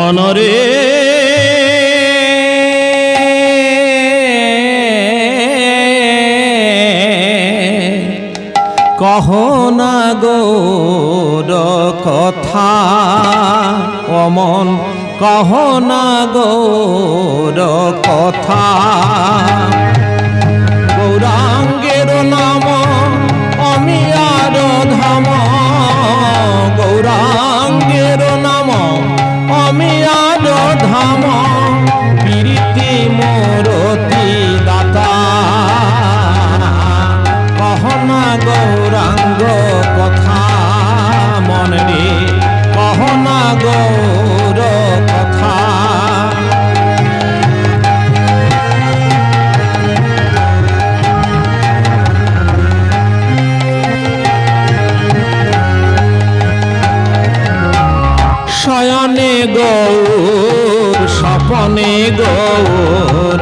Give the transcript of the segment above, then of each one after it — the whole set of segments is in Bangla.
মনরে কহ না গৌর কথা, অমন কহ না গৌর কথা। গৌরাঙ্গের নাম অমিয়ার ধাম, গৌরাঙ্গের নাম অমিয়ার ধাম, প্রীতি মূরতি দাতা। কহ না গৌরাঙ্গ কথা মনে, কহ না গৌর কথা। শয়নে গৌর স্বপনে গৌর,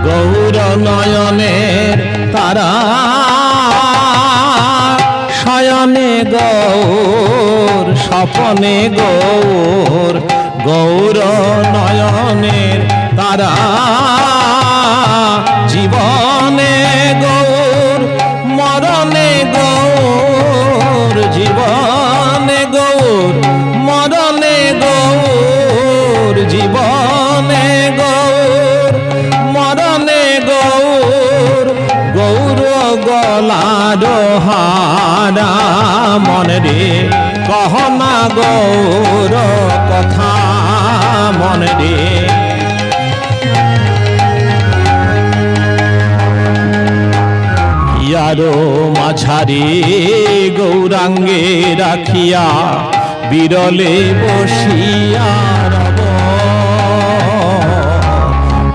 গৌর নয়নের তারা। শয়নে গৌর স্বপনে গৌর, গৌর নয়নের তারা। জীবনে গৌর মরণে গৌর, জীবনে গৌর মরণে গৌর, জীবনে গৌর মরণে গৌর। গৌর গলার হারা মনে রে, কহ না গৌর কথা মনে রে। ইয়ারো মাঝারি গৌরাঙ্গে রাখিয়া, বিরলে বসিয়া রব।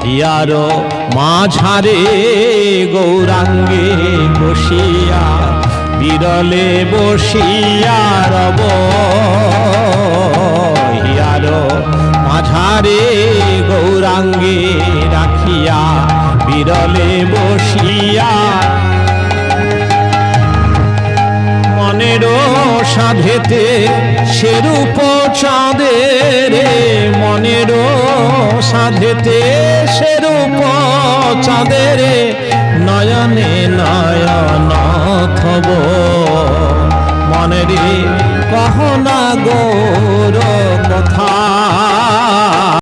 হিয়ারো মাঝারে গৌরাঙ্গে বসিয়া, বিরলে বসিয়া রব। হিয়ারো মাঝারে গৌরাঙ্গে রাখিয়া, বিরলে বসিয়া। মনেরও সাধেতে সেরূপ চাঁদের, মনেরও সাধেতে সেরূপ চাঁদের। নয়নে নয়ন থব মনে রে, কহ না গৌর